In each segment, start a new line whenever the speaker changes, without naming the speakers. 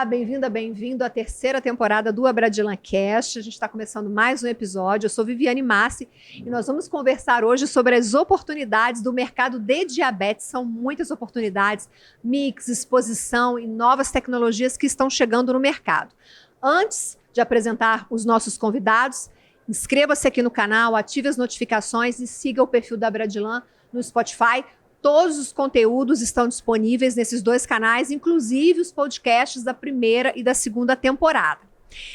Olá, bem-vinda, bem-vindo à terceira temporada do Abradilan Cast. A gente está começando mais um episódio. Eu sou Viviane Massi e nós vamos conversar hoje sobre as oportunidades do mercado de diabetes. São muitas oportunidades, mix, exposição e novas tecnologias que estão chegando no mercado. Antes de apresentar os nossos convidados, inscreva-se aqui no canal, ative as notificações e siga o perfil da Abradilan no Spotify. Todos os conteúdos estão disponíveis nesses dois canais, inclusive os podcasts da primeira e da segunda temporada.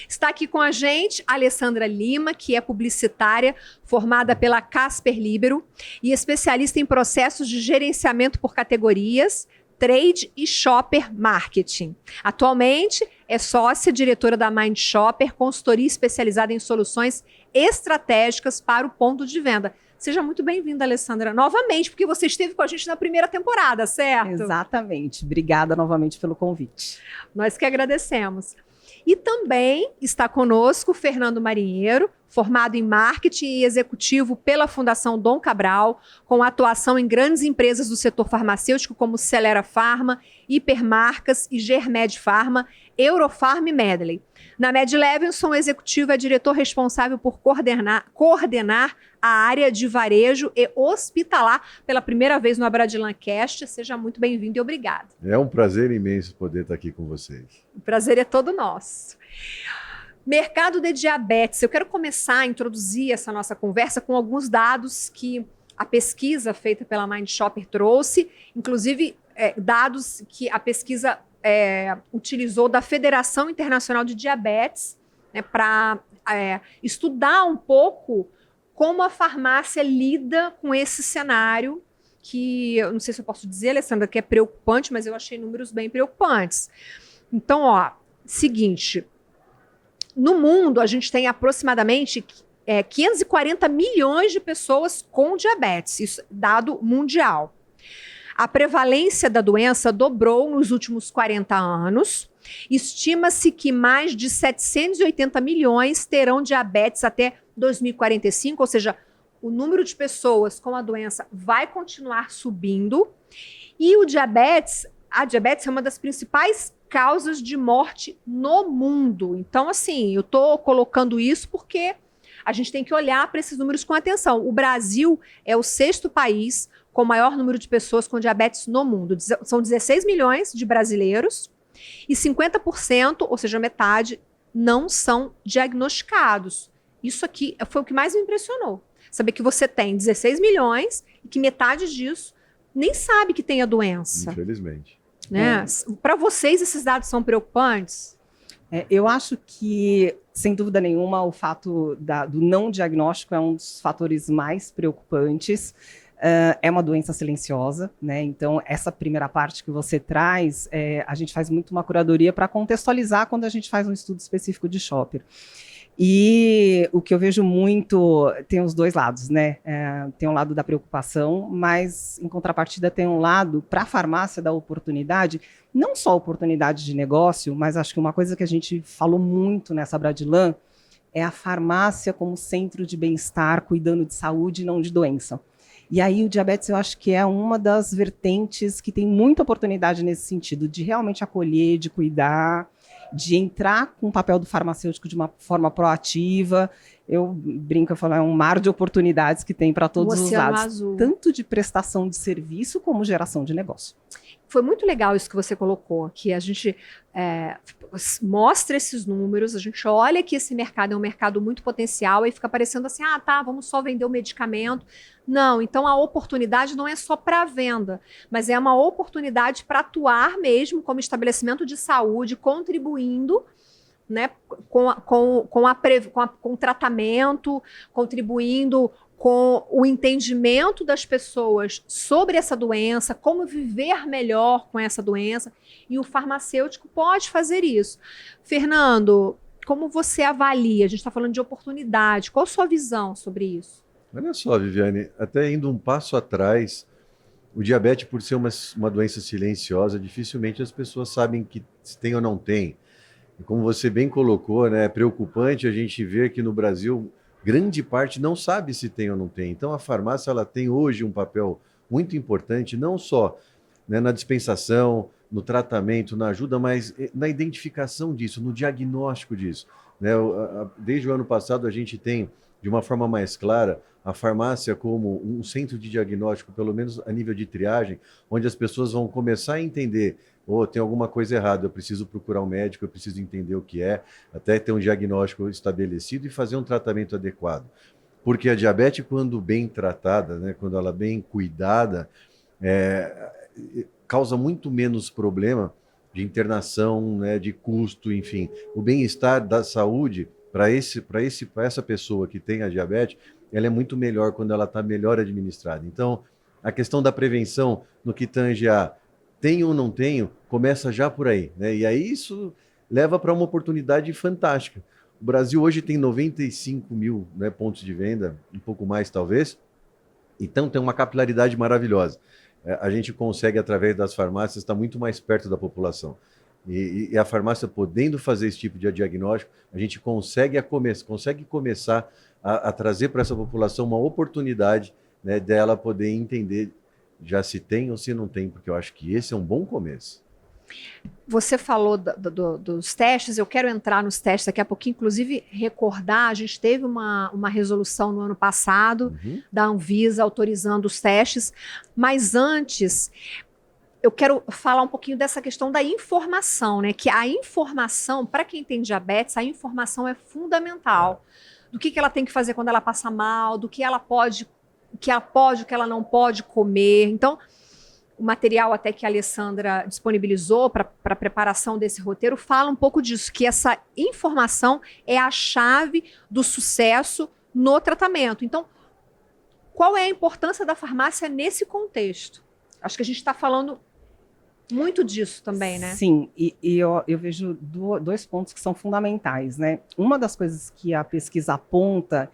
Está aqui com a gente a Alessandra Lima, que é publicitária formada pela Casper Libero e especialista em processos de gerenciamento por categorias, trade e shopper marketing. Atualmente é sócia diretora da Mind Shopper, consultoria especializada em soluções estratégicas para o ponto de venda. Seja muito bem-vinda, Alessandra, novamente, porque você esteve com a gente na primeira temporada, certo?
Exatamente. Obrigada novamente pelo convite.
Nós que agradecemos. E também está conosco o Fernando Marinheiro, formado em marketing e executivo pela Fundação Dom Cabral, com atuação em grandes empresas do setor farmacêutico como Celera Pharma, Hipermarcas e Germed Pharma, Eurofarm e Medley. Na Med Levinson, o executivo é diretor responsável por coordenar a área de varejo e hospitalar pela primeira vez no Abradilan Cast. Seja muito bem-vindo e obrigado.
É um prazer imenso poder estar aqui com vocês.
O prazer é todo nosso. Mercado de diabetes. Eu quero começar a introduzir essa nossa conversa com alguns dados que a pesquisa feita pela Mind Shopper trouxe, inclusive dados que a pesquisa utilizou da Federação Internacional de Diabetes, né, para estudar um pouco como a farmácia lida com esse cenário que, eu não sei se eu posso dizer, Alessandra, que é preocupante, mas eu achei números bem preocupantes. Então, seguinte, no mundo a gente tem aproximadamente 540 milhões de pessoas com diabetes, isso dado mundial. A prevalência da doença dobrou nos últimos 40 anos. Estima-se que mais de 780 milhões terão diabetes até 2045, ou seja, o número de pessoas com a doença vai continuar subindo. E a diabetes é uma das principais causas de morte no mundo. Então, assim, eu estou colocando isso porque a gente tem que olhar para esses números com atenção. O Brasil é o 6º país com o maior número de pessoas com diabetes no mundo. São 16 milhões de brasileiros e 50%, ou seja, metade, não são diagnosticados. Isso aqui foi o que mais me impressionou. Saber que você tem 16 milhões e que metade disso nem sabe que tem a doença.
Infelizmente.
Né? Para vocês, esses dados são preocupantes?
Eu acho que, sem dúvida nenhuma, o fato do não diagnóstico é um dos fatores mais preocupantes. É uma doença silenciosa, né? Então, essa primeira parte que você traz, a gente faz muito uma curadoria para contextualizar quando a gente faz um estudo específico de shopper. E o que eu vejo muito, tem os dois lados, né? Tem um lado da preocupação, mas em contrapartida tem um lado para a farmácia da oportunidade, não só oportunidade de negócio, mas acho que uma coisa que a gente falou muito nessa Abradilan é a farmácia como centro de bem-estar, cuidando de saúde e não de doença. E aí o diabetes eu acho que é uma das vertentes que tem muita oportunidade nesse sentido, de realmente acolher, de cuidar, de entrar com o papel do farmacêutico de uma forma proativa. Eu brinco, eu falo, é um mar de oportunidades que tem para todos os lados,
azul.
Tanto de prestação de serviço como geração de negócio.
Foi muito legal isso que você colocou, que a gente mostra esses números, a gente olha que esse mercado é um mercado muito potencial e fica parecendo assim, vamos só vender o medicamento. Não, então a oportunidade não é só para a venda, mas é uma oportunidade para atuar mesmo como estabelecimento de saúde, contribuindo, né, com o tratamento, contribuindo com o entendimento das pessoas sobre essa doença, como viver melhor com essa doença, e o farmacêutico pode fazer isso. Fernando, como você avalia? A gente está falando de oportunidade, qual a sua visão sobre isso?
Olha só, Viviane, até indo um passo atrás, o diabetes, por ser uma doença silenciosa, dificilmente as pessoas sabem que se tem ou não tem. E como você bem colocou, né, é preocupante a gente ver que no Brasil grande parte não sabe se tem ou não tem. Então a farmácia ela tem hoje um papel muito importante, não só, né, na dispensação, no tratamento, na ajuda, mas na identificação disso, no diagnóstico disso, né? Desde o ano passado a gente tem, de uma forma mais clara, a farmácia como um centro de diagnóstico, pelo menos a nível de triagem, onde as pessoas vão começar a entender, tem alguma coisa errada, eu preciso procurar um médico, eu preciso entender o que é, até ter um diagnóstico estabelecido e fazer um tratamento adequado. Porque a diabetes, quando bem tratada, né, quando ela é bem cuidada, causa muito menos problema de internação, né, de custo, enfim. O bem-estar da saúde para essa pessoa que tem a diabetes, ela é muito melhor quando ela está melhor administrada. Então, a questão da prevenção no que tange a tenho ou não tenho, começa já por aí, né? E aí isso leva para uma oportunidade fantástica. O Brasil hoje tem 95 mil, né, pontos de venda, um pouco mais talvez, então tem uma capilaridade maravilhosa. A gente consegue, através das farmácias, estar muito mais perto da população. E a farmácia podendo fazer esse tipo de diagnóstico, a gente consegue começar a trazer para essa população uma oportunidade, né, dela poder entender já se tem ou se não tem, porque eu acho que esse é um bom começo.
Você falou dos testes, eu quero entrar nos testes daqui a pouquinho, inclusive recordar, a gente teve uma resolução no ano passado da Anvisa autorizando os testes, mas antes eu quero falar um pouquinho dessa questão da informação, né? Que a informação, para quem tem diabetes, a informação é fundamental. Do que ela tem que fazer quando ela passa mal, do que ela pode, o que ela não pode comer. Então, o material até que a Alessandra disponibilizou para a preparação desse roteiro fala um pouco disso, que essa informação é a chave do sucesso no tratamento. Então, qual é a importância da farmácia nesse contexto? Acho que a gente está falando muito disso também, né?
Sim, e eu vejo dois pontos que são fundamentais, né? Uma das coisas que a pesquisa aponta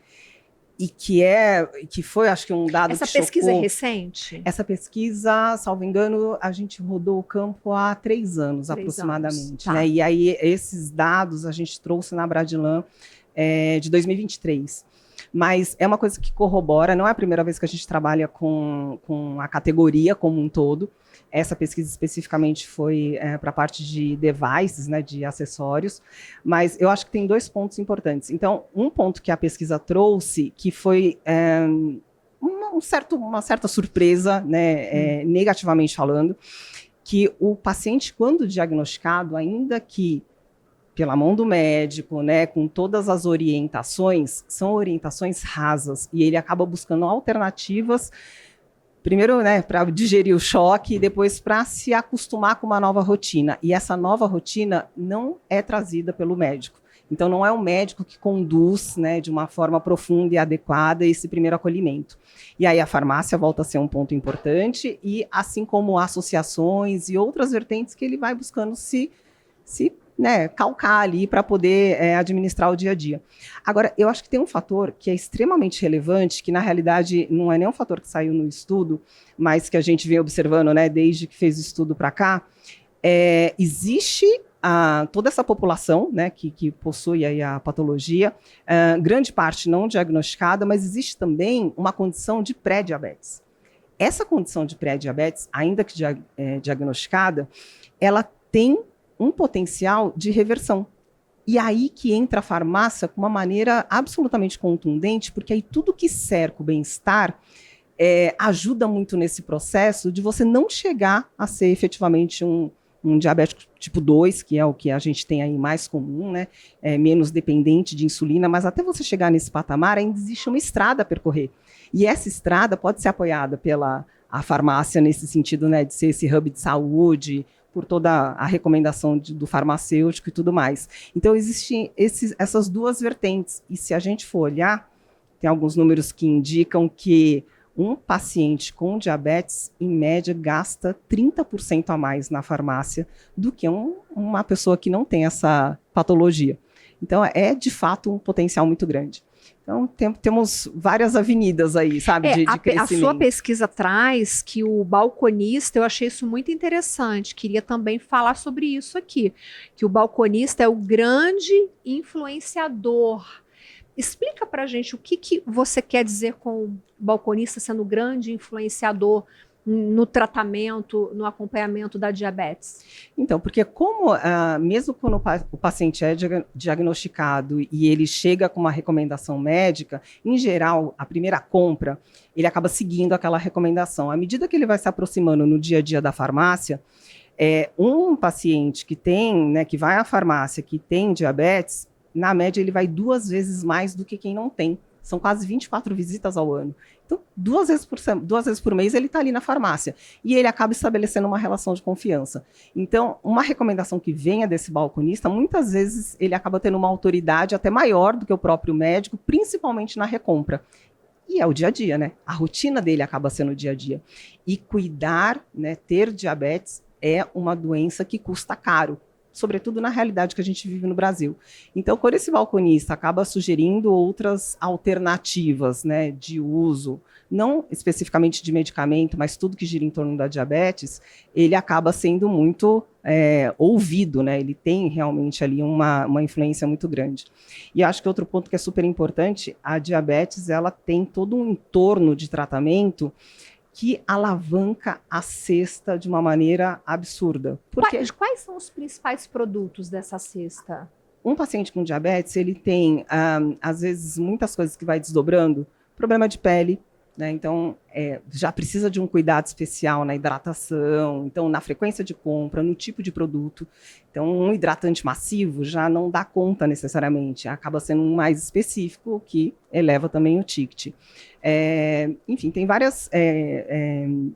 e que foi, acho que um dado
Essa
que
pesquisa
chocou,
é recente?
Essa pesquisa, salvo engano, a gente rodou o campo há 3 anos, aproximadamente.
Tá.
Né? E aí, esses dados a gente trouxe na Bradilan de 2023. Mas é uma coisa que corrobora, não é a primeira vez que a gente trabalha com a categoria como um todo. Essa pesquisa especificamente foi para a parte de devices, né, de acessórios, mas eu acho que tem 2 pontos importantes. Então, um ponto que a pesquisa trouxe, que foi uma certa surpresa, né, negativamente falando, que o paciente, quando diagnosticado, ainda que pela mão do médico, né, com todas as orientações, são orientações rasas, e ele acaba buscando alternativas, primeiro, né, para digerir o choque e depois para se acostumar com uma nova rotina. E essa nova rotina não é trazida pelo médico. Então, não é o médico que conduz, né, de uma forma profunda e adequada esse primeiro acolhimento. E aí a farmácia volta a ser um ponto importante, e assim como associações e outras vertentes que ele vai buscando se né, calcar ali para poder administrar o dia a dia. Agora, eu acho que tem um fator que é extremamente relevante, que na realidade não é nem um fator que saiu no estudo, mas que a gente vem observando, né, desde que fez o estudo para cá. Existe toda essa população, né, que possui aí a patologia, grande parte não diagnosticada, mas existe também uma condição de pré-diabetes. Essa condição de pré-diabetes, ainda que diagnosticada, ela tem um potencial de reversão. E aí que entra a farmácia com uma maneira absolutamente contundente, porque aí tudo que cerca o bem-estar ajuda muito nesse processo de você não chegar a ser efetivamente um diabético tipo 2, que é o que a gente tem aí mais comum, né? Menos dependente de insulina, mas até você chegar nesse patamar ainda existe uma estrada a percorrer. E essa estrada pode ser apoiada pela farmácia nesse sentido, né, de ser esse hub de saúde, por toda a recomendação do farmacêutico e tudo mais. Então, existem essas 2 vertentes. E se a gente for olhar, tem alguns números que indicam que um paciente com diabetes, em média, gasta 30% a mais na farmácia do que uma pessoa que não tem essa patologia. Então, é, de fato, um potencial muito grande. Então, temos várias avenidas aí, sabe, de crescimento.
A sua pesquisa traz que o balconista, eu achei isso muito interessante, queria também falar sobre isso aqui, que o balconista é o grande influenciador. Explica pra gente o que você quer dizer com o balconista sendo o grande influenciador no tratamento, no acompanhamento da diabetes?
Então, porque como, mesmo quando o paciente é diagnosticado e ele chega com uma recomendação médica, em geral, a primeira compra, ele acaba seguindo aquela recomendação. À medida que ele vai se aproximando no dia a dia da farmácia, um paciente que tem, né, que vai à farmácia, que tem diabetes, na média ele vai 2 vezes mais do que quem não tem. São quase 24 visitas ao ano. Então, 2 vezes por mês ele está ali na farmácia. E ele acaba estabelecendo uma relação de confiança. Então, uma recomendação que venha desse balconista, muitas vezes ele acaba tendo uma autoridade até maior do que o próprio médico, principalmente na recompra. E é o dia a dia, né? A rotina dele acaba sendo o dia a dia. E cuidar, né, ter diabetes é uma doença que custa caro, sobretudo na realidade que a gente vive no Brasil. Então, quando esse balconista acaba sugerindo outras alternativas, né, de uso, não especificamente de medicamento, mas tudo que gira em torno da diabetes, ele acaba sendo muito ouvido, né? Ele tem realmente ali uma influência muito grande. E acho que outro ponto que é super importante, a diabetes, ela tem todo um entorno de tratamento que alavanca a cesta de uma maneira absurda. Porque
Quais são os principais produtos dessa cesta?
um paciente com diabetes, ele tem, às vezes, muitas coisas que vai desdobrando, problema de pele, né? Então, já precisa de um cuidado especial na hidratação, então, na frequência de compra, no tipo de produto. Então, um hidratante massivo já não dá conta necessariamente, acaba sendo um mais específico, que eleva também o ticket. Enfim, tem vários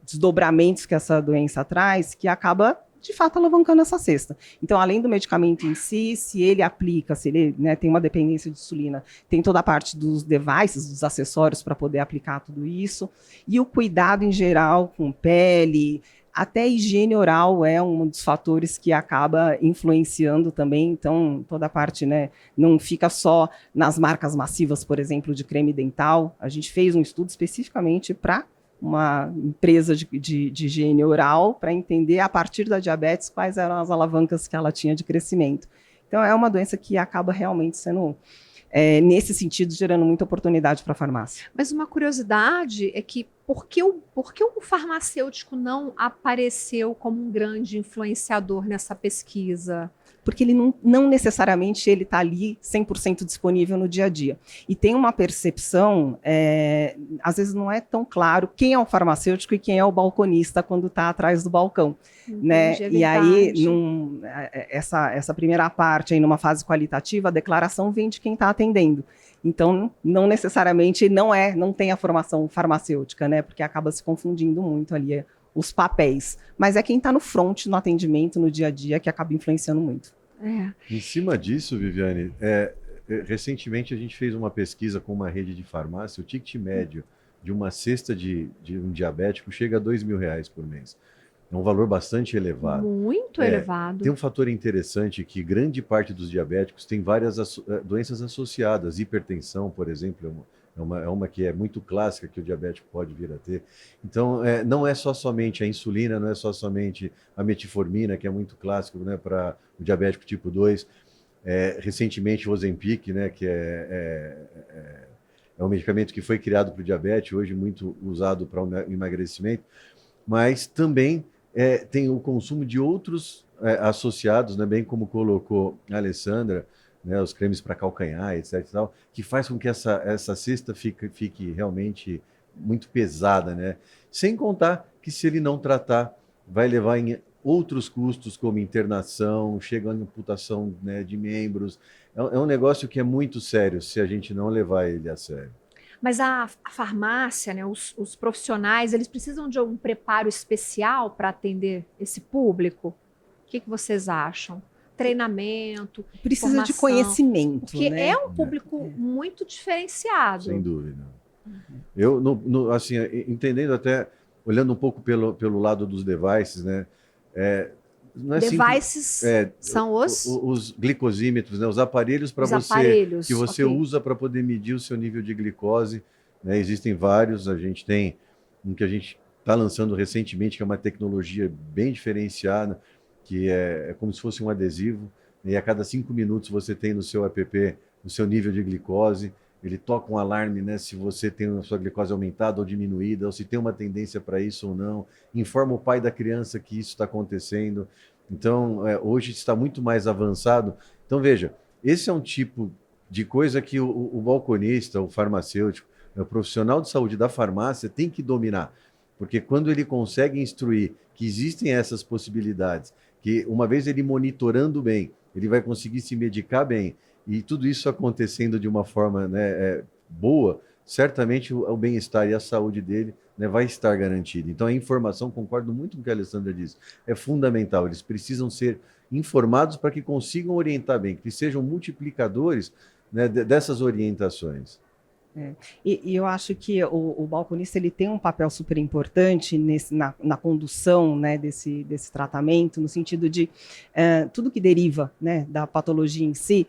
desdobramentos que essa doença traz, que acaba de fato alavancando essa cesta. Então, além do medicamento em si, se ele aplica, se ele, né, tem uma dependência de insulina, tem toda a parte dos devices, dos acessórios para poder aplicar tudo isso, e o cuidado em geral com pele, até a higiene oral é um dos fatores que acaba influenciando também. Então, toda a parte, né, não fica só nas marcas massivas, por exemplo, de creme dental. A gente fez um estudo especificamente para uma empresa de higiene oral para entender, a partir da diabetes, quais eram as alavancas que ela tinha de crescimento. Então, é uma doença que acaba realmente sendo, nesse sentido, gerando muita oportunidade para a farmácia.
Mas uma curiosidade é que por que o farmacêutico não apareceu como um grande influenciador nessa pesquisa?
Porque ele não necessariamente ele está ali 100% disponível no dia a dia. E tem uma percepção, às vezes não é tão claro quem é o farmacêutico e quem é o balconista quando está atrás do balcão.
Entendi,
Né?
é
E aí,
verdade.
essa primeira parte, aí, numa fase qualitativa, a declaração vem de quem está atendendo. Então, não necessariamente não tem a formação farmacêutica, né? Porque acaba se confundindo muito ali os papéis. Mas é quem está no front, no atendimento, no dia a dia, que acaba influenciando muito.
Em cima disso, Viviane, recentemente a gente fez uma pesquisa com uma rede de farmácia. O ticket médio de uma cesta de um diabético chega a R$ 2.000 por mês. É um valor bastante elevado.
Muito elevado.
Tem um fator interessante que grande parte dos diabéticos tem várias doenças associadas. Hipertensão, por exemplo, é uma que é muito clássica que o diabético pode vir a ter. Então, não é somente a insulina, não é somente a metformina, que é muito clássico, né, para o diabético tipo 2. Recentemente, o Ozempic, né, que é um medicamento que foi criado para o diabetes, hoje muito usado para o emagrecimento, mas também tem o consumo de outros associados, né, bem como colocou a Alessandra, né, os cremes para calcanhar, etc. e tal, que faz com que essa cesta fique realmente muito pesada, né? Sem contar que, se ele não tratar, vai levar em outros custos, como internação, chega a amputação, né, de membros. É um negócio que é muito sério se a gente não levar ele a sério.
Mas a farmácia, né, os profissionais, eles precisam de algum preparo especial para atender esse público? O que vocês acham? Treinamento,
precisa
formação,
de conhecimento,
porque
né?
é um público muito diferenciado.
Sem dúvida. Eu, assim, entendendo até, olhando um pouco pelo lado dos devices, né? Não é
Devices são
os glicosímetros, né? Os aparelhos para que você usa para poder medir o seu nível de glicose, né? Existem vários, a gente tem um que a gente está lançando recentemente, que é uma tecnologia bem diferenciada, que é como se fosse um adesivo, e a cada 5 minutos você tem no seu app o seu nível de glicose. ele toca um alarme, né, se você tem a sua glicose aumentada ou diminuída, ou se tem uma tendência para isso ou não, informa o pai da criança que isso está acontecendo. Então, hoje está muito mais avançado. Então, veja, esse é um tipo de coisa que o balconista, o farmacêutico, o profissional de saúde da farmácia tem que dominar, porque quando ele consegue instruir que existem essas possibilidades, que uma vez ele monitorando bem, ele vai conseguir se medicar bem, e tudo isso acontecendo de uma forma, né, boa, certamente o bem-estar e a saúde dele, né, vai estar garantido. Então a informação, concordo muito com o que a Alessandra disse, é fundamental, eles precisam ser informados para que consigam orientar bem, que sejam multiplicadores, né, dessas orientações.
E eu acho que o balconista ele tem um papel super importante na condução, né, desse tratamento, no sentido de tudo que deriva, né, da patologia em si.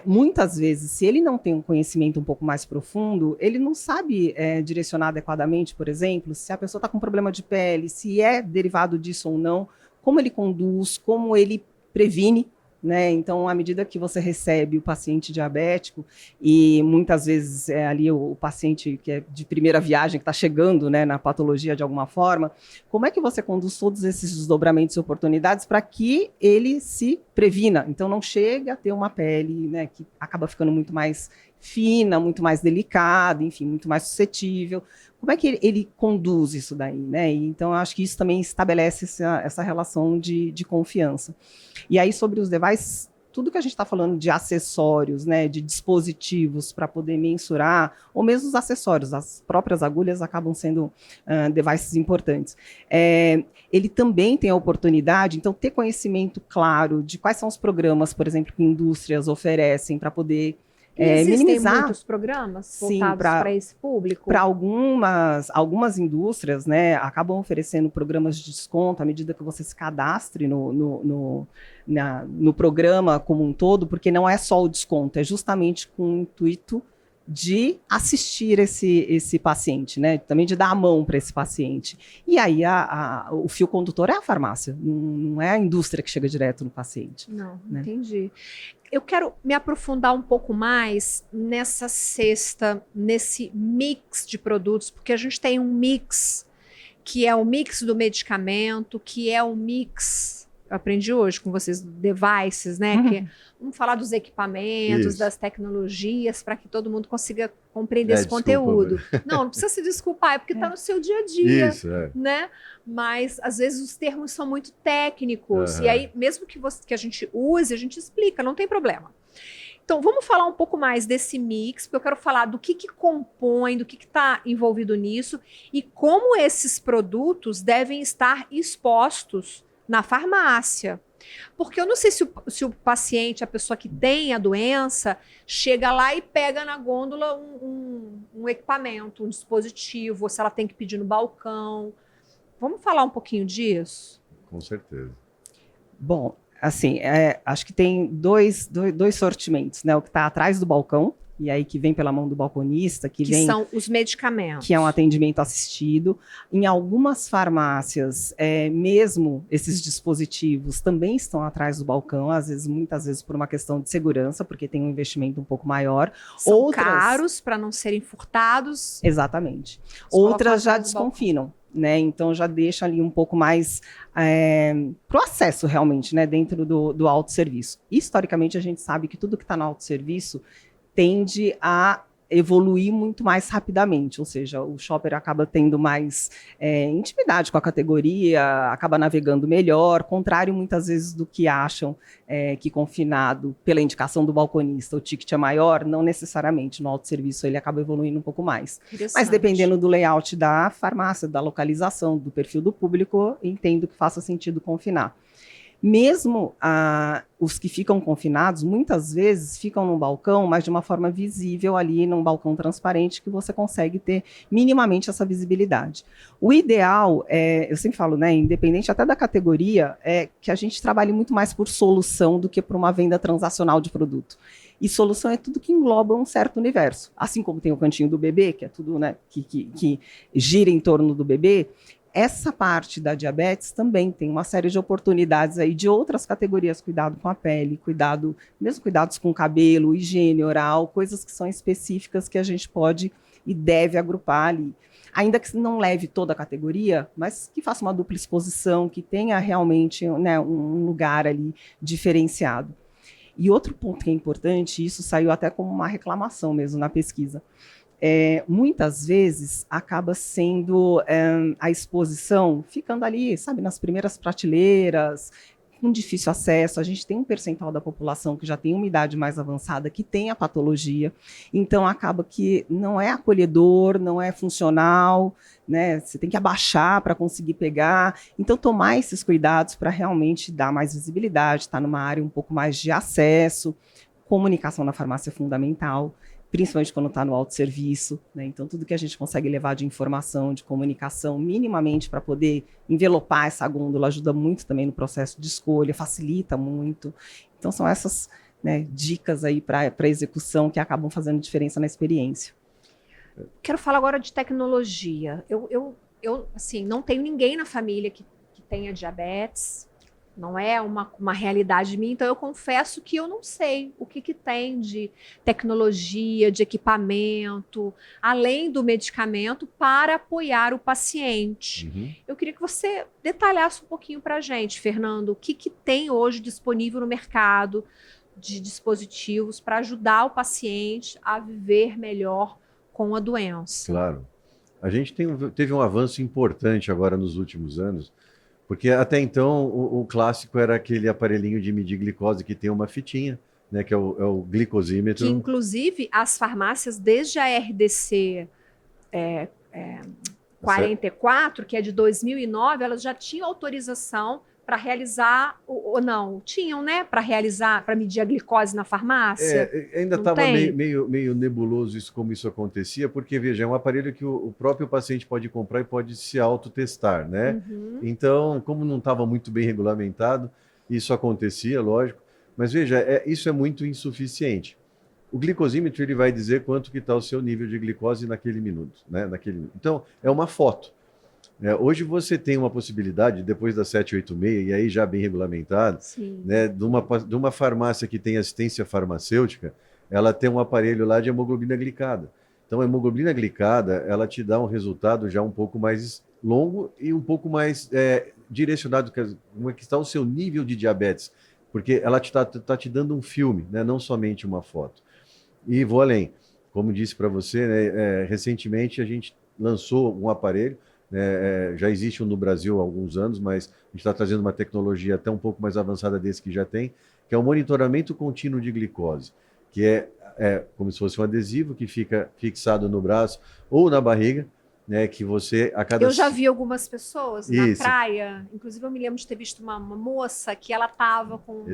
Muitas vezes, se ele não tem um conhecimento um pouco mais profundo, ele não sabe direcionar adequadamente, por exemplo, se a pessoa está com problema de pele, se é derivado disso ou não, como ele conduz, como ele previne, né? Então, à medida que você recebe o paciente diabético, e muitas vezes é ali o paciente que é de primeira viagem, que está chegando, né, na patologia de alguma forma, como é que você conduz todos esses desdobramentos e oportunidades para que ele se previna? Então, não chegue a ter uma pele, né, que acaba ficando muito mais fina, muito mais delicada, enfim, muito mais suscetível. Como é que ele conduz isso daí, né? E, então, eu acho que isso também estabelece essa relação de confiança. E aí, sobre os devices, tudo que a gente está falando de acessórios, né, de dispositivos para poder mensurar, ou mesmo os acessórios, as próprias agulhas acabam sendo devices importantes. Ele também tem a oportunidade, então, ter conhecimento claro de quais são os programas, por exemplo, que indústrias oferecem para poder
existem
minimizar.
muitos programas voltados para esse público?
Para algumas indústrias, né, acabam oferecendo programas de desconto à medida que você se cadastre no programa como um todo, porque não é só o desconto, é justamente com o intuito de assistir esse paciente, né? Também de dar a mão para esse paciente. E aí o fio condutor é a farmácia, não é a indústria que chega direto no paciente.
Não,
né?
Entendi. Eu quero me aprofundar um pouco mais nessa cesta, nesse mix de produtos, porque a gente tem um mix que é o mix do medicamento, que é o mix, eu aprendi hoje com vocês, devices, né? Vamos falar dos equipamentos, das tecnologias, para que todo mundo consiga compreender esse conteúdo. Não precisa se desculpar, é porque está no seu dia a dia, né? Mas, às vezes, os termos são muito técnicos, e aí, mesmo que a gente use, a gente explica, não tem problema. Então, vamos falar um pouco mais desse mix, porque eu quero falar do que compõe, do que está envolvido nisso, e como esses produtos devem estar expostos na farmácia. Porque eu não sei se o paciente, a pessoa que tem a doença, chega lá e pega na gôndola um equipamento, um dispositivo, ou se ela tem que pedir no balcão. Vamos falar um pouquinho disso?
Com certeza.
Bom, assim, acho que tem dois sortimentos, né? O que está atrás do balcão, e aí que vem pela mão do balconista, que
são os medicamentos.
Que é um atendimento assistido. Em algumas farmácias, mesmo esses dispositivos também estão atrás do balcão, muitas vezes por uma questão de segurança, porque tem um investimento um pouco maior.
São caros para não serem furtados.
Exatamente. Outras já desconfinam, né? Então já deixa ali um pouco mais para o acesso realmente, né? Dentro do autosserviço. Historicamente, a gente sabe que tudo que está no autosserviço tende a evoluir muito mais rapidamente, ou seja, o shopper acaba tendo mais intimidade com a categoria, acaba navegando melhor, contrário muitas vezes do que acham que confinado, pela indicação do balconista, o ticket é maior, não necessariamente, no autosserviço ele acaba evoluindo um pouco mais. Mas dependendo do layout da farmácia, da localização, do perfil do público, entendo que faça sentido confinar. Mesmo os que ficam confinados, muitas vezes ficam num balcão, mas de uma forma visível ali, num balcão transparente, que você consegue ter minimamente essa visibilidade. O ideal, eu sempre falo, né, independente até da categoria, é que a gente trabalhe muito mais por solução do que por uma venda transacional de produto. E solução é tudo que engloba um certo universo. Assim como tem o cantinho do bebê, que é tudo, né, que gira em torno do bebê, essa parte da diabetes também tem uma série de oportunidades aí de outras categorias, cuidado com a pele, mesmo cuidados com o cabelo, higiene oral, coisas que são específicas que a gente pode e deve agrupar ali. Ainda que não leve toda a categoria, mas que faça uma dupla exposição, que tenha realmente, né, um lugar ali diferenciado. E outro ponto que é importante, isso saiu até como uma reclamação mesmo na pesquisa, muitas vezes acaba sendo a exposição ficando ali, sabe, nas primeiras prateleiras, com difícil acesso. A gente tem um percentual da população que já tem uma idade mais avançada, que tem a patologia, então acaba que não é acolhedor, não é funcional, né? Você tem que abaixar para conseguir pegar. Então, tomar esses cuidados para realmente dar mais visibilidade, estar numa área um pouco mais de acesso. Comunicação na farmácia é fundamental, principalmente quando está no autosserviço, né? Então, tudo que a gente consegue levar de informação, de comunicação, minimamente para poder envelopar essa gôndola, ajuda muito também no processo de escolha, facilita muito. Então, são essas, né, dicas aí para execução que acabam fazendo diferença na experiência.
Quero falar agora de tecnologia. Eu assim, não tenho ninguém na família que tenha diabetes. Não é uma realidade minha, então eu confesso que eu não sei o que tem de tecnologia, de equipamento, além do medicamento, para apoiar o paciente.
Uhum.
Eu queria que você detalhasse um pouquinho para a gente, Fernando, o que tem hoje disponível no mercado de dispositivos para ajudar o paciente a viver melhor com a doença.
Claro. A gente teve um avanço importante agora nos últimos anos, porque até então o clássico era aquele aparelhinho de medir glicose que tem uma fitinha, né, que é o glicosímetro.
Que, inclusive, as farmácias, desde a RDC 44, que é de 2009, elas já tinham autorização para realizar, ou não, tinham, né, para medir a glicose na farmácia.
Ainda estava meio nebuloso como isso acontecia, porque, veja, é um aparelho que o próprio paciente pode comprar e pode se autotestar, né?
Uhum.
Então, como não estava muito bem regulamentado, isso acontecia, lógico, mas veja, isso é muito insuficiente. O glicosímetro ele vai dizer quanto que está o seu nível de glicose naquele minuto, né? Então, é uma foto. Hoje você tem uma possibilidade, depois da 786, e aí já bem regulamentado, né, de uma farmácia que tem assistência farmacêutica, ela tem um aparelho lá de hemoglobina glicada. Então, a hemoglobina glicada, ela te dá um resultado já um pouco mais longo e um pouco mais direcionado, como é que está o seu nível de diabetes, porque ela está te dando um filme, né, não somente uma foto. E vou além, como disse para você, né, recentemente a gente lançou um aparelho, já existe um no Brasil há alguns anos, mas a gente está trazendo uma tecnologia até um pouco mais avançada desse que já tem, que é o monitoramento contínuo de glicose, que é como se fosse um adesivo que fica fixado no braço ou na barriga, né, que você a cada...
Eu já vi algumas pessoas na praia, inclusive eu me lembro de ter visto uma moça que ela estava com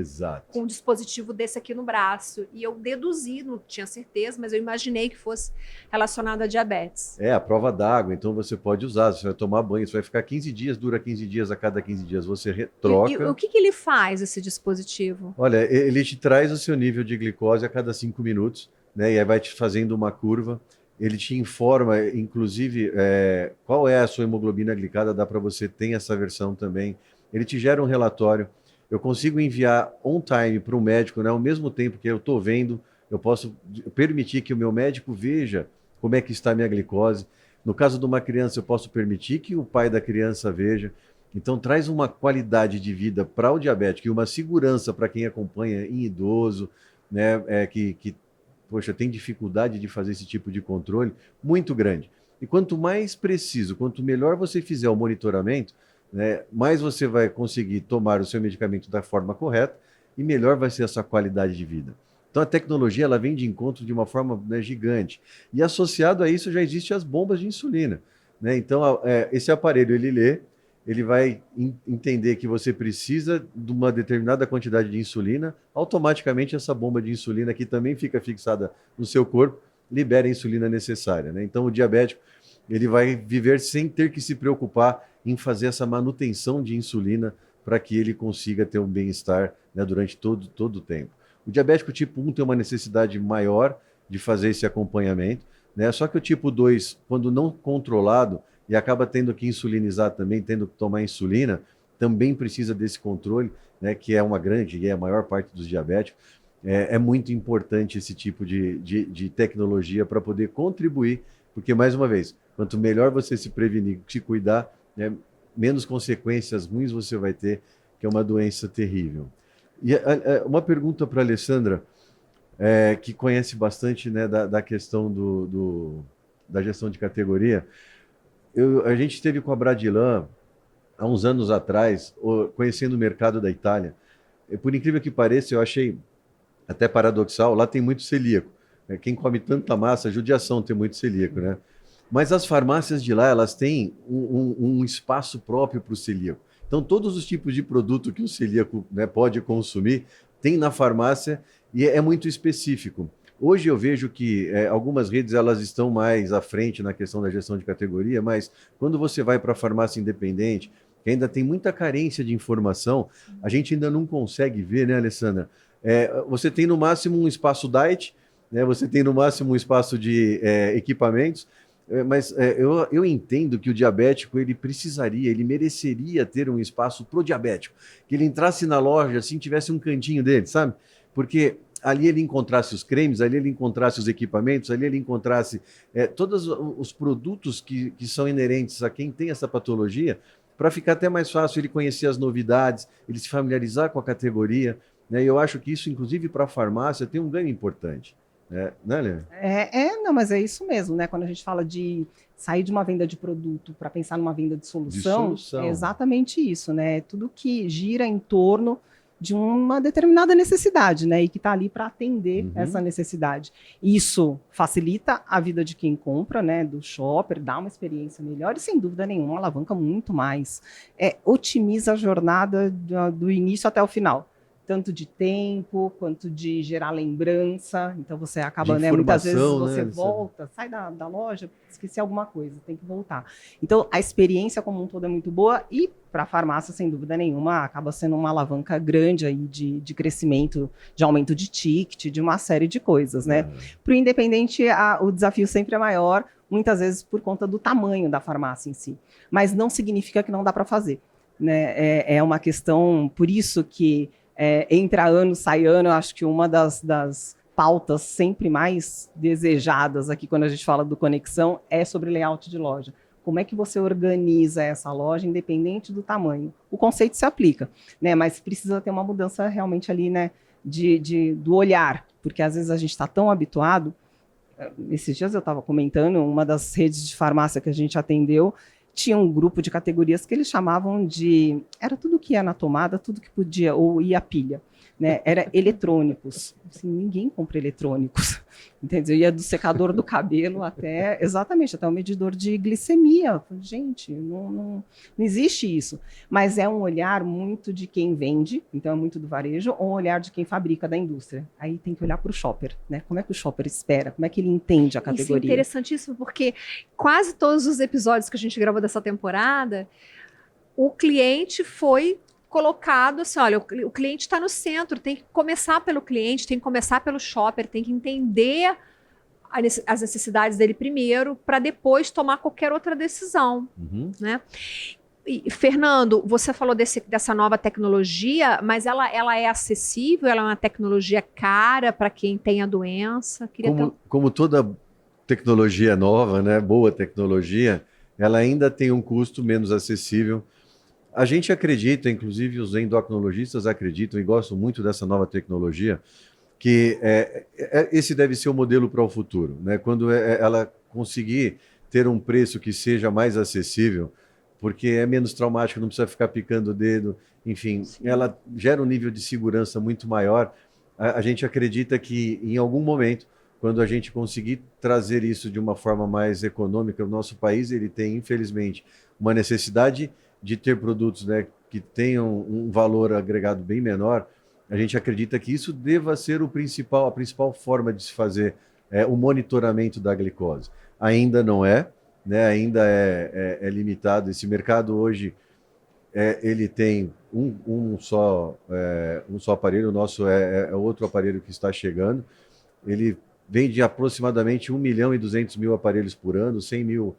um dispositivo desse aqui no braço, e eu deduzi, não tinha certeza, mas eu imaginei que fosse relacionado a diabetes.
A prova d'água, então você pode usar, você vai tomar banho, você vai ficar 15 dias, dura 15 dias, a cada 15 dias você troca.
E o que ele faz, esse dispositivo?
Olha, ele te traz o seu nível de glicose a cada 5 minutos, né, e aí vai te fazendo uma curva. Ele te informa, inclusive, qual é a sua hemoglobina glicada, dá para você ter essa versão também. Ele te gera um relatório. Eu consigo enviar on time para o médico, né? Ao mesmo tempo que eu estou vendo, eu posso permitir que o meu médico veja como é que está a minha glicose. No caso de uma criança, eu posso permitir que o pai da criança veja. Então, traz uma qualidade de vida para o diabético e uma segurança para quem acompanha em idoso, né? Poxa, tem dificuldade de fazer esse tipo de controle muito grande. E quanto mais preciso, quanto melhor você fizer o monitoramento, né, mais você vai conseguir tomar o seu medicamento da forma correta e melhor vai ser a sua qualidade de vida. Então a tecnologia ela vem de encontro de uma forma, né, gigante. E associado a isso já existem as bombas de insulina, né? Então esse aparelho ele lê, ele vai entender que você precisa de uma determinada quantidade de insulina, automaticamente essa bomba de insulina que também fica fixada no seu corpo, libera a insulina necessária, né? Então o diabético ele vai viver sem ter que se preocupar em fazer essa manutenção de insulina para que ele consiga ter um bem-estar, né, durante todo o tempo. O diabético tipo 1 tem uma necessidade maior de fazer esse acompanhamento, né? Só que o tipo 2, quando não controlado, e acaba tendo que insulinizar também, tendo que tomar insulina, também precisa desse controle, né, que é uma grande e é a maior parte dos diabéticos. É muito importante esse tipo de tecnologia para poder contribuir, porque, mais uma vez, quanto melhor você se prevenir, se cuidar, né, menos consequências ruins você vai ter, que é uma doença terrível. E uma pergunta para a Alessandra, que conhece bastante, né, da questão da gestão de categoria. A gente esteve com a Bradilan há uns anos atrás, conhecendo o mercado da Itália. E, por incrível que pareça, eu achei até paradoxal, lá tem muito celíaco. Quem come tanta massa, judiação ter muito celíaco, né? Mas as farmácias de lá, elas têm um espaço próprio para o celíaco. Então, todos os tipos de produto que o celíaco, né, pode consumir, tem na farmácia e é muito específico. Hoje eu vejo que algumas redes elas estão mais à frente na questão da gestão de categoria, mas quando você vai para a farmácia independente, que ainda tem muita carência de informação, a gente ainda não consegue ver, né, Alessandra? Você tem no máximo um espaço diet, né, você tem no máximo um espaço de equipamentos, mas eu entendo que o diabético ele precisaria, ele mereceria ter um espaço pro diabético, que ele entrasse na loja assim, tivesse um cantinho dele, sabe? Porque ali ele encontrasse os cremes, ali ele encontrasse os equipamentos, ali ele encontrasse todos os produtos que são inerentes a quem tem essa patologia, para ficar até mais fácil ele conhecer as novidades, ele se familiarizar com a categoria, né? E eu acho que isso, inclusive para a farmácia, tem um ganho importante. Né, Léa?
Não, mas é isso mesmo, né? Quando a gente fala de sair de uma venda de produto para pensar numa venda de solução, é exatamente isso, né? Tudo que gira em torno de uma determinada necessidade, né? E que está ali para atender essa necessidade. Isso facilita a vida de quem compra, né? Do shopper, dá uma experiência melhor e, sem dúvida nenhuma, alavanca muito mais. Otimiza a jornada do início até o final. Tanto de tempo, quanto de gerar lembrança. Então, você acaba, né? Muitas vezes você volta, sai da loja, esqueci alguma coisa, tem que voltar. Então, a experiência como um todo é muito boa e, para a farmácia, sem dúvida nenhuma, acaba sendo uma alavanca grande aí de crescimento, de aumento de ticket, de uma série de coisas, né? Para o independente, o desafio sempre é maior, muitas vezes por conta do tamanho da farmácia em si. Mas não significa que não dá para fazer, né? É uma questão, por isso que entra ano, sai ano, eu acho que uma das pautas sempre mais desejadas aqui quando a gente fala do Conexão é sobre layout de loja. Como é que você organiza essa loja, independente do tamanho? O conceito se aplica, né? Mas precisa ter uma mudança realmente ali, né? Do olhar, porque às vezes a gente está tão habituado. Esses dias eu estava comentando, uma das redes de farmácia que a gente atendeu, tinha um grupo de categorias que eles chamavam de... Era tudo que ia na tomada, tudo que podia, ou ia pilha, né? Era eletrônicos. Assim, ninguém compra eletrônicos, entendeu? Ia do secador do cabelo até o medidor de glicemia. Gente, não existe isso. Mas é um olhar muito de quem vende, então é muito do varejo, ou um olhar de quem fabrica, da indústria. Aí tem que olhar para o shopper, né? Como é que o shopper espera? Como é que ele entende a categoria?
Isso é interessantíssimo, porque quase todos os episódios que a gente gravou dessa temporada, o cliente foi colocado assim, olha, o cliente está no centro, tem que começar pelo cliente, tem que começar pelo shopper, tem que entender as necessidades dele primeiro, para depois tomar qualquer outra decisão, né? E, Fernando, você falou dessa nova tecnologia, mas ela é acessível, ela é uma tecnologia cara para quem tem a doença?
Como toda tecnologia nova, né, boa tecnologia, ela ainda tem um custo menos acessível. A gente acredita, inclusive os endocrinologistas acreditam e gostam muito dessa nova tecnologia, que esse deve ser o modelo para o futuro, né? Quando ela conseguir ter um preço que seja mais acessível, porque é menos traumático, não precisa ficar picando o dedo, enfim, ela gera um nível de segurança muito maior. A gente acredita que em algum momento, quando a gente conseguir trazer isso de uma forma mais econômica, o nosso país ele tem, infelizmente, uma necessidade de ter produtos, né, que tenham um valor agregado bem menor. A gente acredita que isso deva ser a principal forma de se fazer o monitoramento da glicose. Ainda não é, né, ainda é limitado. Esse mercado hoje ele tem um só aparelho, o nosso é outro aparelho que está chegando. Ele vende aproximadamente 1.200.000 aparelhos por ano, 100 mil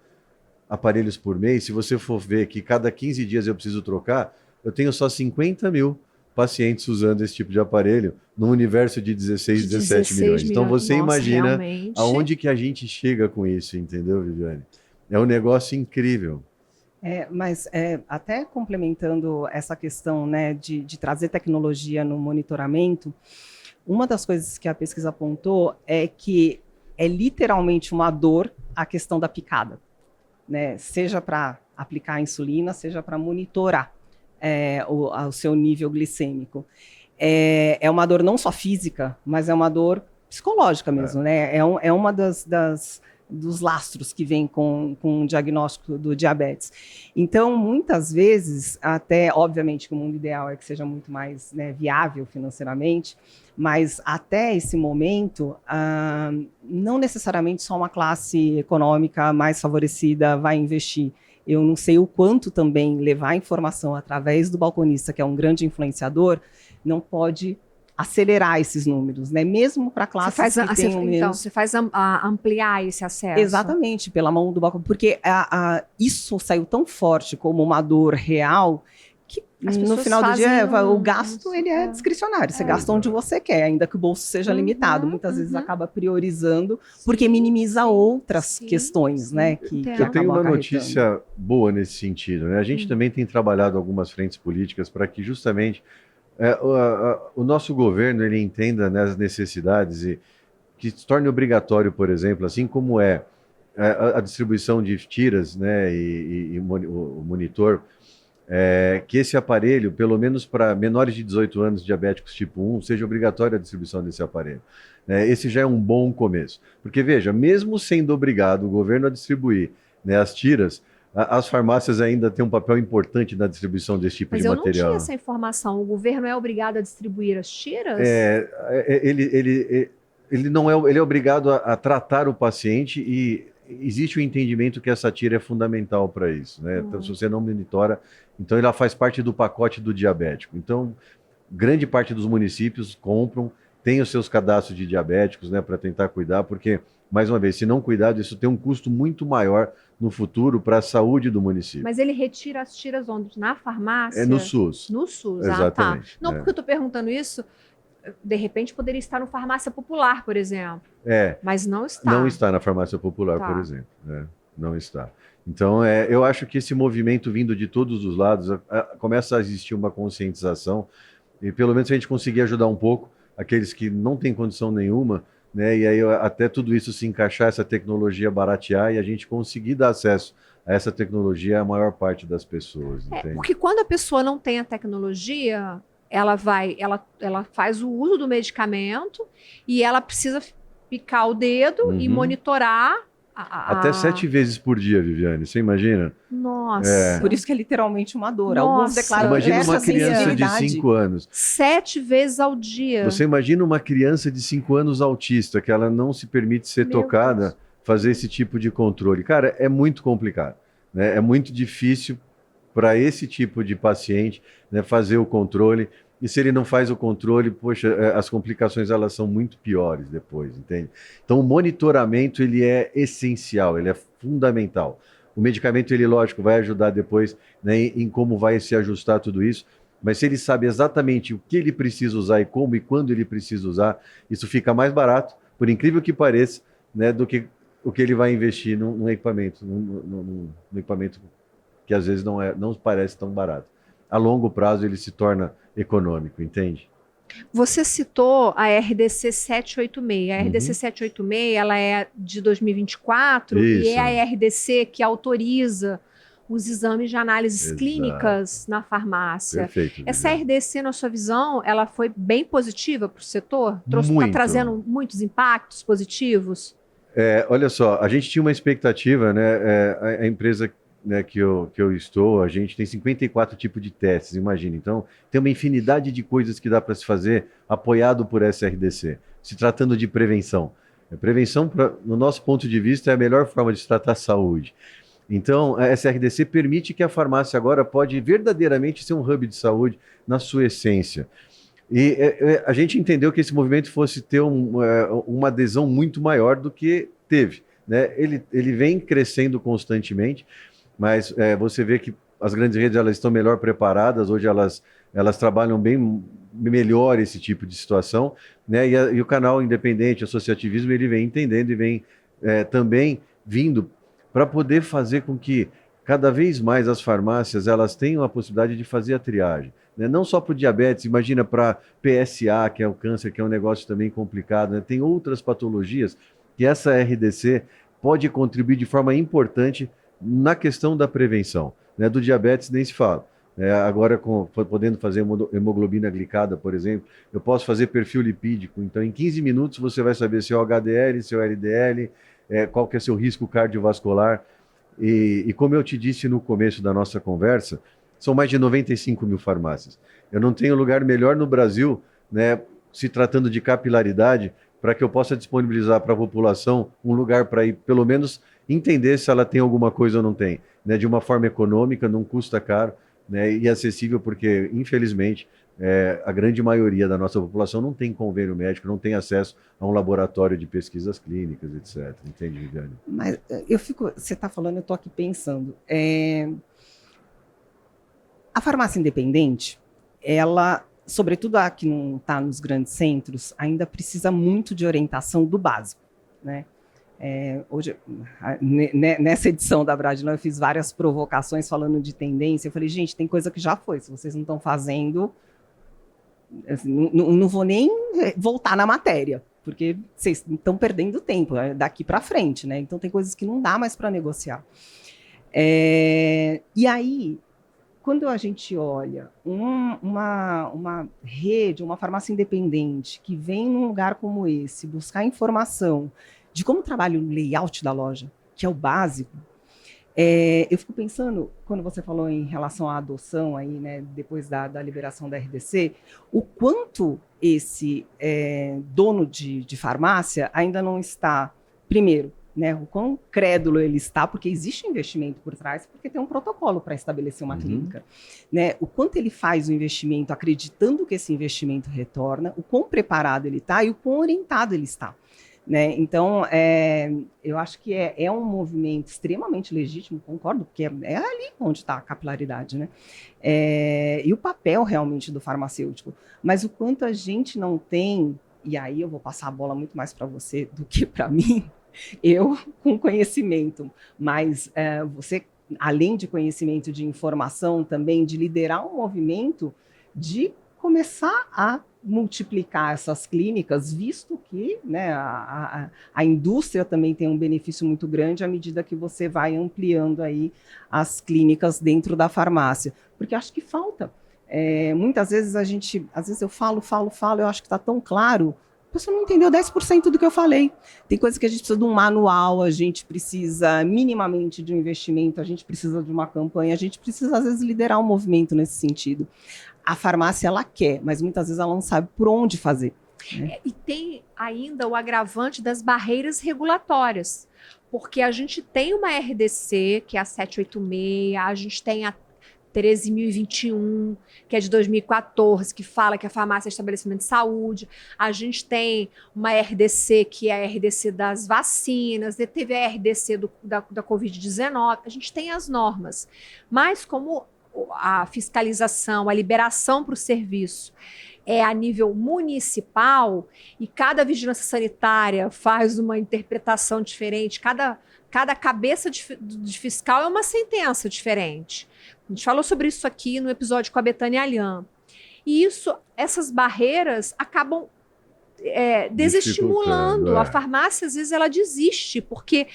aparelhos por mês, se você for ver que cada 15 dias eu preciso trocar, eu tenho só 50 mil pacientes usando esse tipo de aparelho num universo de 16, 17 milhões. Então você imagina
realmente.
aonde que a gente chega com isso, entendeu, Viviane? É um negócio incrível.
Mas até complementando essa questão, né, de trazer tecnologia no monitoramento, uma das coisas que a pesquisa apontou é que é literalmente uma dor a questão da picada, né? Seja para aplicar a insulina, seja para monitorar o seu nível glicêmico. É uma dor não só física, mas é uma dor psicológica mesmo, né? É uma dos lastros que vem com o diagnóstico do diabetes. Então, muitas vezes, até, obviamente, que o mundo ideal é que seja muito mais, né, viável financeiramente, mas até esse momento, não necessariamente só uma classe econômica mais favorecida vai investir. Eu não sei o quanto também levar informação através do balconista, que é um grande influenciador, não pode acelerar esses números, né? Mesmo para classes que tenham menos...
Então, você faz ampliar esse acesso.
Exatamente, pela mão do balcão, porque isso saiu tão forte como uma dor real que no final do dia o gasto ele é discricionário. Você gasta onde você quer, ainda que o bolso seja limitado. Muitas vezes acaba priorizando porque minimiza outras questões, né? Que
eu tenho uma notícia boa nesse sentido, né? A gente também tem trabalhado algumas frentes políticas para que justamente o nosso governo ele entenda, né, as necessidades e que se torne obrigatório, por exemplo, assim como a distribuição de tiras, né, e o monitor, que esse aparelho, pelo menos para menores de 18 anos diabéticos tipo 1, seja obrigatória a distribuição desse aparelho. Esse já é um bom começo. Porque, veja, mesmo sendo obrigado o governo a distribuir, né, as tiras, as farmácias ainda têm um papel importante na distribuição desse tipo de material.
Mas eu não tinha essa informação. O governo é obrigado a distribuir as tiras?
Ele não é, ele é obrigado a tratar o paciente e existe o entendimento que essa tira é fundamental para isso, né? Então, se você não monitora, então ela faz parte do pacote do diabético. Então, grande parte dos municípios compram, tem os seus cadastros de diabéticos, né, para tentar cuidar, porque, mais uma vez, se não cuidar, isso tem um custo muito maior no futuro para a saúde do município.
Mas ele retira as tiras onde? Na farmácia?
No SUS.
No SUS,
exatamente.
Tá. Não, porque eu estou perguntando isso, de repente poderia estar no farmácia popular, por exemplo. Mas não está.
Não está na farmácia popular, por exemplo. Não está. Então, eu acho que esse movimento vindo de todos os lados, começa a existir uma conscientização, e pelo menos a gente conseguir ajudar um pouco aqueles que não têm condição nenhuma, né? E aí até tudo isso se encaixar, essa tecnologia baratear e a gente conseguir dar acesso a essa tecnologia à maior parte das pessoas. Entende?
Porque quando a pessoa não tem a tecnologia, ela faz o uso do medicamento e ela precisa picar o dedo e monitorar.
Até 7 vezes por dia, Viviane, você imagina?
Nossa. Por isso que é literalmente uma dor.
Nossa.
Alguns declaram.
Imagina uma criança de 5 anos.
7 vezes ao dia.
Você imagina uma criança de 5 anos autista, que ela não se permite ser tocada, fazer esse tipo de controle. Cara, é muito complicado, né? É muito difícil para esse tipo de paciente, né, fazer o controle. E se ele não faz o controle, poxa, as complicações elas são muito piores depois, entende? Então o monitoramento ele é essencial, ele é fundamental. O medicamento, ele, lógico, vai ajudar depois, né, em como vai se ajustar tudo isso, mas se ele sabe exatamente o que ele precisa usar e como e quando ele precisa usar, isso fica mais barato, por incrível que pareça, né, do que o que ele vai investir num equipamento, num equipamento que às vezes não parece tão barato. A longo prazo ele se torna econômico, entende?
Você citou a RDC 786. A RDC 786 ela é de 2024 e é a RDC que autoriza os exames de análises clínicas na farmácia.
Perfeito.
Essa RDC, na sua visão, ela foi bem positiva para o setor? Está trazendo muitos impactos positivos?
Olha só, a gente tinha uma expectativa, né? A empresa, né, que eu estou, a gente tem 54 tipos de testes, imagina. Então, tem uma infinidade de coisas que dá para se fazer apoiado por essa RDC, se tratando de prevenção. Prevenção, no nosso ponto de vista, é a melhor forma de se tratar a saúde. Então, essa RDC permite que a farmácia agora pode verdadeiramente ser um hub de saúde na sua essência. E a gente entendeu que esse movimento fosse ter uma adesão muito maior do que teve. né? Ele vem crescendo constantemente, mas você vê que as grandes redes elas estão melhor preparadas, hoje elas trabalham bem melhor esse tipo de situação, né? E o canal independente, associativismo, ele vem entendendo e vem também vindo para poder fazer com que cada vez mais as farmácias elas tenham a possibilidade de fazer a triagem, né? Não só para o diabetes, imagina para PSA, que é o câncer, que é um negócio também complicado, né? Tem outras patologias que essa RDC pode contribuir de forma importante na questão da prevenção, né? Do diabetes nem se fala. Agora, podendo fazer hemoglobina glicada, por exemplo, eu posso fazer perfil lipídico. Então, em 15 minutos, você vai saber seu HDL, seu LDL, qual que é seu risco cardiovascular. E como eu te disse no começo da nossa conversa, são mais de 95 mil farmácias. Eu não tenho lugar melhor no Brasil, né, se tratando de capilaridade, para que eu possa disponibilizar para a população um lugar para ir, pelo menos, entender se ela tem alguma coisa ou não tem, né, de uma forma econômica, não custa caro, né, e acessível, porque, infelizmente, a grande maioria da nossa população não tem convênio médico, não tem acesso a um laboratório de pesquisas clínicas, etc. Entende, Viviane?
Mas você está falando, eu estou aqui pensando. A farmácia independente, ela, sobretudo a que não está nos grandes centros, ainda precisa muito de orientação do básico, né? Hoje, nessa edição da Bradilão, eu fiz várias provocações falando de tendência. Eu falei, gente, tem coisa que já foi. Se vocês não estão fazendo, assim, não vou nem voltar na matéria, porque vocês estão perdendo tempo daqui para frente, né? Então, tem coisas que não dá mais para negociar. E aí, quando a gente olha uma rede, uma farmácia independente que vem num lugar como esse, buscar informação de como trabalha o layout da loja, que é o básico, eu fico pensando, quando você falou em relação à adoção, aí, né, depois da liberação da RDC, o quanto esse dono de farmácia ainda não está, primeiro, né, o quão crédulo ele está, porque existe investimento por trás, porque tem um protocolo para estabelecer uma clínica, né, o quanto ele faz o investimento acreditando que esse investimento retorna, o quão preparado ele está e o quão orientado ele está. Né? Então, eu acho que é um movimento extremamente legítimo, concordo, porque é ali onde está a capilaridade, né? E o papel realmente do farmacêutico. Mas o quanto a gente não tem, e aí eu vou passar a bola muito mais para você do que para mim, eu com conhecimento, mas você, além de conhecimento de informação, também de liderar um movimento de começar a multiplicar essas clínicas, visto que, né, a indústria também tem um benefício muito grande à medida que você vai ampliando aí as clínicas dentro da farmácia. Porque acho que falta. Muitas vezes às vezes eu falo, eu acho que está tão claro, a pessoa não entendeu 10% do que eu falei. Tem coisas que a gente precisa de um manual, a gente precisa minimamente de um investimento, a gente precisa de uma campanha, a gente precisa, às vezes, liderar um movimento nesse sentido. A farmácia, ela quer, mas muitas vezes ela não sabe por onde fazer, né?
E tem ainda o agravante das barreiras regulatórias, porque a gente tem uma RDC, que é a 786, a gente tem a 13.021, que é de 2014, que fala que a farmácia é estabelecimento de saúde. A gente tem uma RDC, que é a RDC das vacinas, teve a RDC da Covid-19. A gente tem as normas, mas como a fiscalização, a liberação para o serviço é a nível municipal e cada vigilância sanitária faz uma interpretação diferente, cada cabeça de fiscal é uma sentença diferente. A gente falou sobre isso aqui no episódio com a Betânia Alhan. E essas barreiras acabam desestimulando. A farmácia, às vezes, ela desiste, porque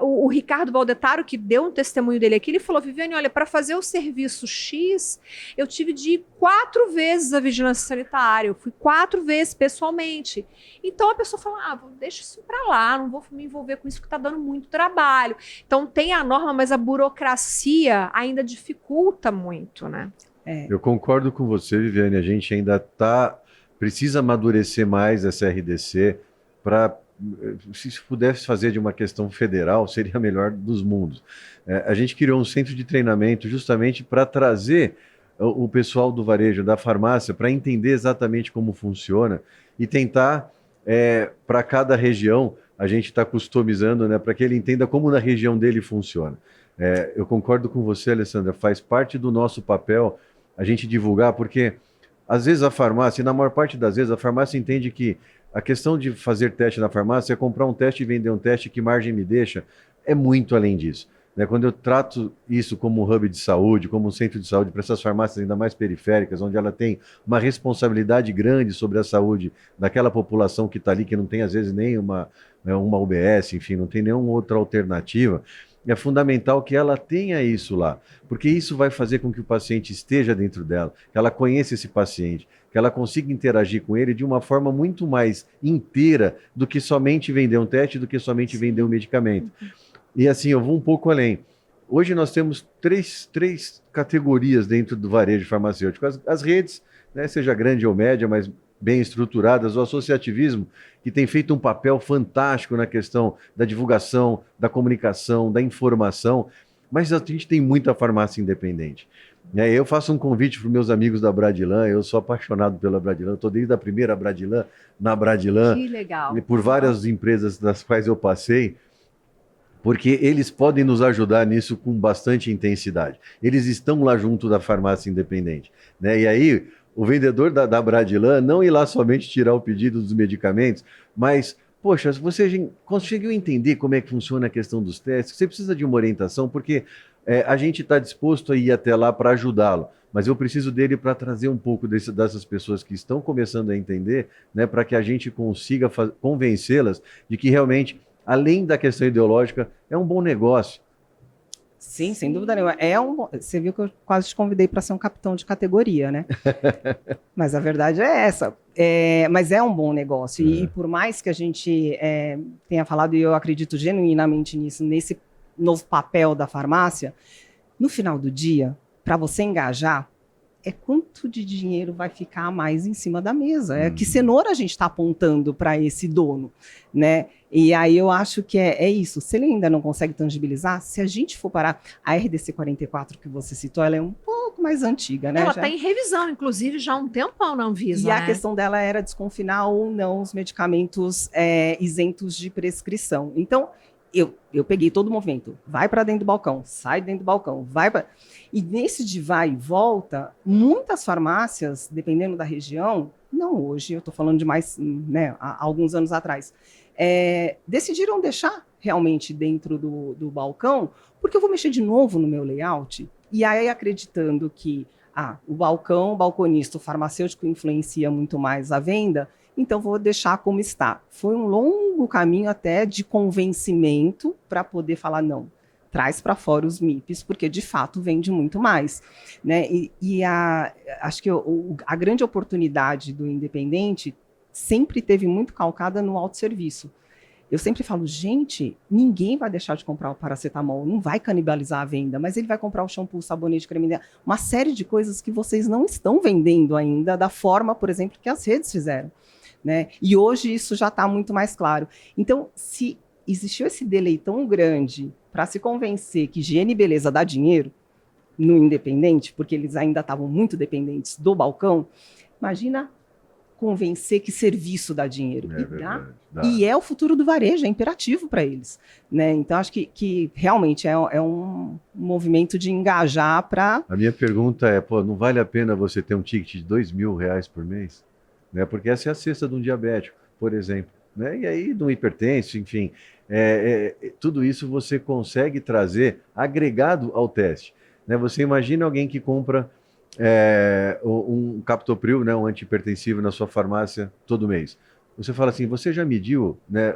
o Ricardo Valdetaro, que deu um testemunho dele aqui, ele falou, Viviane, olha, para fazer o serviço X, eu tive de ir 4 vezes à vigilância sanitária, eu fui 4 vezes pessoalmente. Então a pessoa fala, deixa isso para lá, não vou me envolver com isso que está dando muito trabalho. Então tem a norma, mas a burocracia ainda dificulta muito, né?
Eu concordo com você, Viviane, a gente ainda precisa amadurecer mais essa RDC para, se pudesse fazer de uma questão federal, seria a melhor dos mundos. A gente criou um centro de treinamento justamente para trazer o pessoal do varejo, da farmácia, para entender exatamente como funciona e tentar, para cada região, a gente está customizando, né, para que ele entenda como na região dele funciona. Eu concordo com você, Alessandra, faz parte do nosso papel a gente divulgar, porque às vezes a farmácia, na maior parte das vezes, a farmácia entende que a questão de fazer teste na farmácia é comprar um teste e vender um teste, que margem me deixa, é muito além disso. Né? Quando eu trato isso como um hub de saúde, como um centro de saúde para essas farmácias ainda mais periféricas, onde ela tem uma responsabilidade grande sobre a saúde daquela população que está ali, que não tem às vezes nem uma UBS, enfim, não tem nenhuma outra alternativa, é fundamental que ela tenha isso lá, porque isso vai fazer com que o paciente esteja dentro dela, que ela conheça esse paciente, que ela consiga interagir com ele de uma forma muito mais inteira do que somente vender um teste, do que somente vender um medicamento. E assim, eu vou um pouco além. Hoje nós temos três categorias dentro do varejo farmacêutico. As redes, né, seja grande ou média, mas bem estruturadas, o associativismo, que tem feito um papel fantástico na questão da divulgação, da comunicação, da informação, mas a gente tem muita farmácia independente. Eu faço um convite para os meus amigos da Bradilan, eu sou apaixonado pela Bradilan, estou desde a primeira Bradilan, na Bradilan,
Que legal.
por várias empresas das quais eu passei, porque eles podem nos ajudar nisso com bastante intensidade. Eles estão lá junto da farmácia independente. Né? E aí, o vendedor da Bradilan não ir lá somente tirar o pedido dos medicamentos, mas, poxa, você conseguiu entender como é que funciona a questão dos testes? Você precisa de uma orientação, porque a gente está disposto a ir até lá para ajudá-lo, mas eu preciso dele para trazer um pouco dessas pessoas que estão começando a entender, né, para que a gente consiga convencê-las de que realmente, além da questão ideológica, é um bom negócio.
Sim, sem dúvida nenhuma. Você viu que eu quase te convidei para ser um capitão de categoria, né? Mas a verdade é essa. Mas é um bom negócio. E por mais que a gente tenha falado, e eu acredito genuinamente nisso, nesse novo papel da farmácia, no final do dia, para você engajar, quanto de dinheiro vai ficar a mais em cima da mesa. Que cenoura a gente está apontando para esse dono, né? E aí eu acho que é isso. Se ele ainda não consegue tangibilizar, se a gente for parar, a RDC 44 que você citou, ela é um pouco mais antiga, né?
Ela está em revisão, inclusive, já há um tempão na Anvisa,
E a questão dela era desconfinar ou não os medicamentos isentos de prescrição. Então, eu peguei todo o movimento, vai para dentro do balcão, sai dentro do balcão, vai para... E nesse de vai e volta, muitas farmácias, dependendo da região, não hoje, eu estou falando de mais, né, há alguns anos atrás, decidiram deixar realmente dentro do balcão, porque eu vou mexer de novo no meu layout, e aí acreditando que o balcão, o balconista, o farmacêutico influencia muito mais a venda, então vou deixar como está. Foi um longo caminho até de convencimento para poder falar, não, traz para fora os MIPs, porque de fato vende muito mais. Né? Acho que a grande oportunidade do independente sempre teve muito calcada no autosserviço. Eu sempre falo, gente, ninguém vai deixar de comprar o paracetamol, não vai canibalizar a venda, mas ele vai comprar o shampoo, o sabonete, creme, uma série de coisas que vocês não estão vendendo ainda da forma, por exemplo, que as redes fizeram. Né? E hoje isso já está muito mais claro. Então, se existiu esse delay tão grande para se convencer que higiene e beleza dá dinheiro no independente, porque eles ainda estavam muito dependentes do balcão, imagina convencer que serviço dá dinheiro. Dá. E é o futuro do varejo, é imperativo para eles. Né? Então, acho que realmente é um movimento de engajar para...
A minha pergunta não vale a pena você ter um ticket de R$2.000 por mês? Né? Porque essa é a cesta de um diabético, por exemplo. Né? E aí, de um hipertenso, enfim, tudo isso você consegue trazer agregado ao teste. Né? Você imagina alguém que compra um captopril, né, um antihipertensivo na sua farmácia todo mês. Você fala assim, você já mediu, né,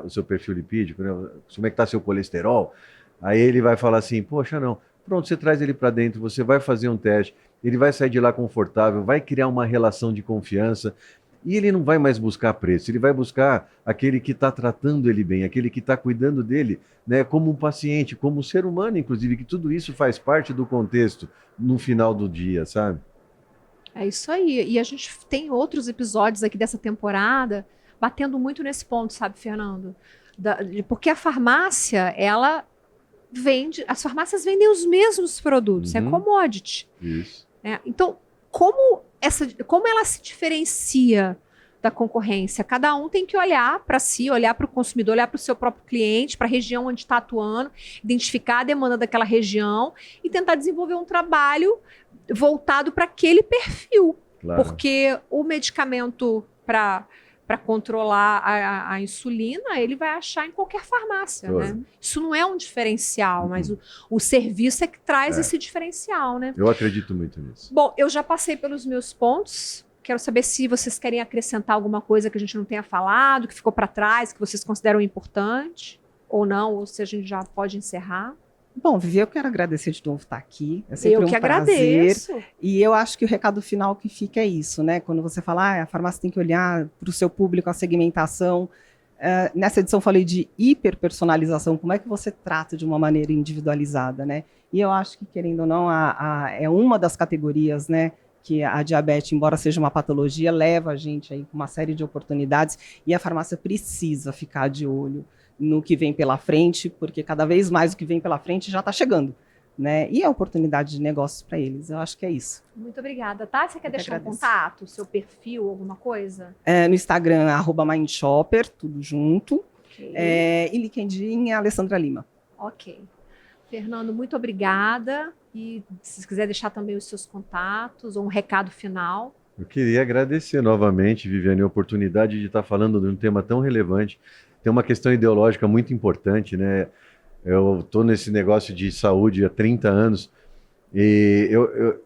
o seu perfil lipídico, né, como é que está seu colesterol? Aí ele vai falar assim, poxa, não. Pronto, você traz ele para dentro, você vai fazer um teste, ele vai sair de lá confortável, vai criar uma relação de confiança e ele não vai mais buscar preço, ele vai buscar aquele que está tratando ele bem, aquele que está cuidando dele, né, como um paciente, como um ser humano, inclusive, que tudo isso faz parte do contexto no final do dia, sabe?
É isso aí. E a gente tem outros episódios aqui dessa temporada batendo muito nesse ponto, sabe, Fernando? Porque a farmácia, as farmácias vendem os mesmos produtos, é commodity.
Isso.
Então, como ela se diferencia da concorrência. Cada um tem que olhar para si, olhar para o consumidor, olhar para o seu próprio cliente, para a região onde está atuando, identificar a demanda daquela região e tentar desenvolver um trabalho voltado para aquele perfil.
Claro.
Porque o medicamento para controlar a insulina, ele vai achar em qualquer farmácia, né? Isso não é um diferencial, mas o serviço é que traz esse diferencial, né?
Eu acredito muito nisso.
Bom, eu já passei pelos meus pontos. Quero saber se vocês querem acrescentar alguma coisa que a gente não tenha falado, que ficou para trás, que vocês consideram importante, ou não, ou se a gente já pode encerrar.
Bom, Vivi, eu quero agradecer de novo estar aqui. É sempre
Eu que
um prazer.
agradeço.
E eu acho que o recado final que fica é isso, né? Quando você fala, a farmácia tem que olhar para o seu público, a segmentação. Nessa edição eu falei de hiperpersonalização, como é que você trata de uma maneira individualizada, né? E eu acho que, querendo ou não, é uma das categorias, né? Que a diabetes, embora seja uma patologia, leva a gente aí com uma série de oportunidades e a farmácia precisa ficar de olho no que vem pela frente, porque cada vez mais o que vem pela frente já está chegando, né? E a oportunidade de negócios para eles, eu acho que é isso.
Muito obrigada, tá? Você quer deixar um
agradeço.
contato, seu perfil, alguma coisa?
No Instagram, @mindshopper, tudo junto.
Ok.
E LinkedIn, Alessandra Lima.
Ok. Fernando, muito obrigada. E se quiser deixar também os seus contatos ou um recado final.
Eu queria agradecer novamente, Viviane, a oportunidade de estar falando de um tema tão relevante. Tem uma questão ideológica muito importante, né? Eu estou nesse negócio de saúde há 30 anos e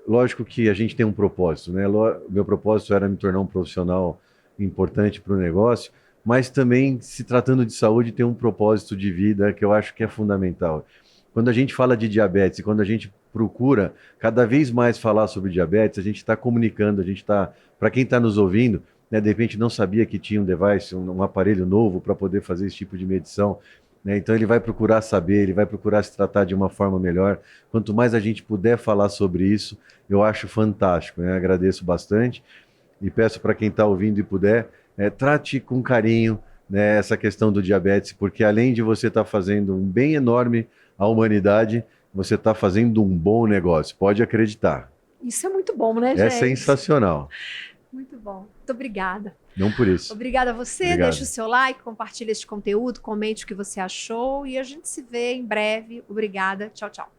lógico que a gente tem um propósito, né? Meu propósito era me tornar um profissional importante para o negócio, mas também, se tratando de saúde, tem um propósito de vida que eu acho que é fundamental. Quando a gente fala de diabetes e quando a gente procura cada vez mais falar sobre diabetes, a gente está comunicando, a gente está, para quem está nos ouvindo, né, de repente não sabia que tinha um device, um aparelho novo para poder fazer esse tipo de medição, né, então ele vai procurar saber, ele vai procurar se tratar de uma forma melhor. Quanto mais a gente puder falar sobre isso, eu acho fantástico, né, agradeço bastante e peço para quem está ouvindo e puder, trate com carinho, né, essa questão do diabetes, porque além de você estar fazendo um bem enorme à humanidade, você está fazendo um bom negócio, pode acreditar.
Isso é muito bom, né, gente?
É sensacional.
Muito bom. Muito obrigada.
Não por isso.
Obrigada a você.
Obrigado.
Deixe o seu like, compartilhe este conteúdo, comente o que você achou e a gente se vê em breve. Obrigada. Tchau, tchau.